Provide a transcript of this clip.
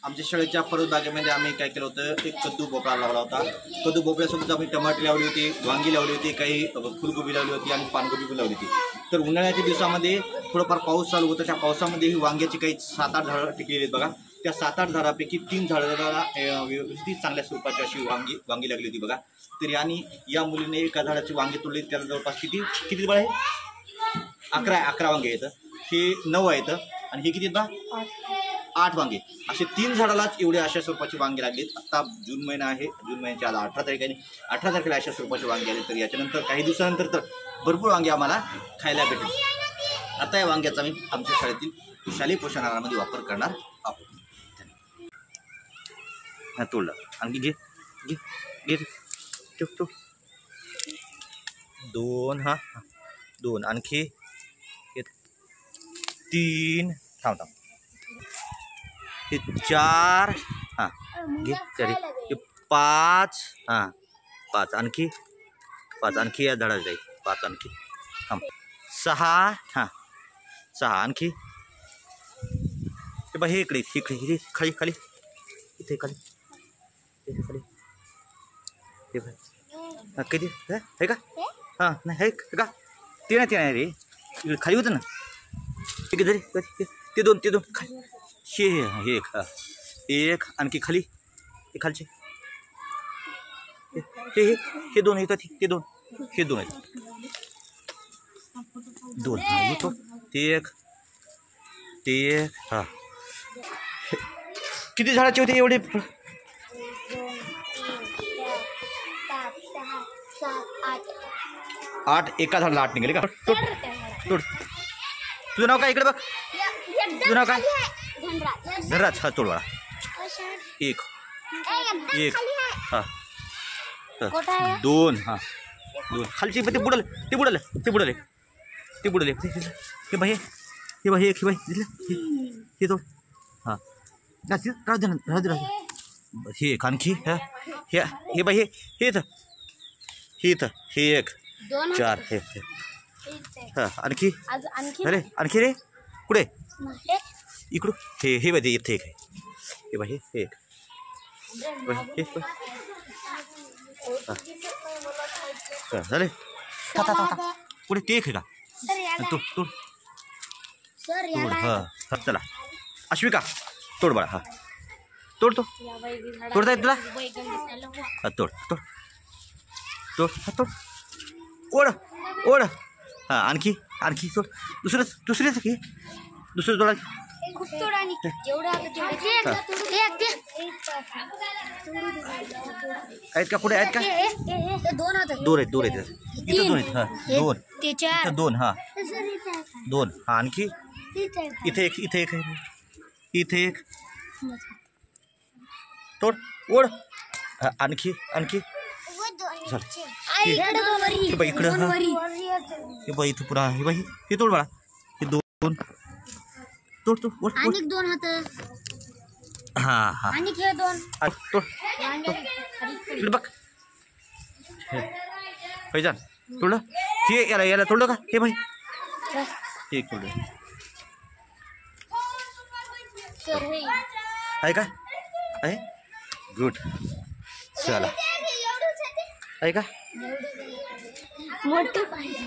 आमच्या शाळेच्या परसबागेमध्ये आम्ही काय केलं होतं, एक कद्दू भोपळा लावला होता। कद्दू भोपळ्यासोबत आम्ही टमाटे लावली होती, वांगी लावली होती, काही फुलगोबी लावली होती आणि पानगोबी लावली होती। तर उन्हाळ्याच्या दिवसामध्ये थोडंफार पाऊस चालू होता, त्या पावसामध्ये ही वांग्याची काही 7-8 झाडं टिकलेली आहेत बघा। त्या 7-8 झाडापैकी 3 झाडाला व्यवस्थित चांगल्या स्वरूपाची अशी वांगी लागली होती बघा। तर आणि या मुलीने एका झाडाची वांगी तोडली, त्याला जवळपास किती बळ आहे? 11 वांगे आहेत, हे 9 आहेत आणि हे किती बा 8 वांगे, असे 3 झाडालाच एवढे अशा स्वरूपाची वांगे लागलीत। आता जून महिना आहे, जून महिन्याच्या आज 18 तारीख आहे, 18 तारखेला अशा स्वरूपाची वांगे आली। तर याच्यानंतर काही दिवसानंतर तर भरपूर वांगे आम्हाला खायला भेटेल। आता या वांग्याचा मी आमच्या शाळेतील शालेय पोषण आहारामध्ये वापर करणार आहोत। हा तोडलं, आणखी घे घे घे ठेव 2 हा 2 आणखी 3 थांब हे 4 हां घे तरी हे 5 हां 5 आणखी या झाडाला जाईल 5 आणखी थांब 6 हां 6 आणखी हे बघ हे इकडे खाली इथे खाली हे बघ किती आहे का? हां नाही आहे का? ते नाही रे इकडे खाली होतं ना, ठीक आहे तरी ते 2 खाली हे एक आणखी खाली हे खालचे हे 2 येतात, ते 2 आहेत 2 येतो ते एक हां किती झाडाचे होते एवढे? 8 एका झाडाला 8 निघाले का? तोड तुझं नाव काय? इकडे बघ, तुझं नाव काय? धनराज हा तोड बाळा एक हां 2 हां 2 खालची ते बुडले हे बाई हे तोड हां राहू दे हे एक आणखी हे बाई हे एक 4 हे हां आणखी अरे आणखी रे कुठे इकडं हे बाई इथे एक आहे हे बाई हे एक झाले पुढे ते एक आहे का? तोड हां चला अश्विका तोड बाळा हां तोडता येत तुला? हां तोड ओढ हां आणखी तोड दुसरेच की दुसरं तोडा आहेत का? कुठे आहेत का? 2 आहेत इथं 2 आहेत हां 2 हां 2 हां आणखी इथे एक तोड ओढ आणखी हे बाई इकडं हां हे बाई इथं पुरा हे बाई हे तोड बाळा हे 2 तोड ओढ 2 हात हां आणि हे 2 तोड इकडे बघ पैजान तोडलं हे याला तोडलं का? हे बाई हे तोडलं आहे का? आहे गुड चला आहे का? मोठं पाहिजे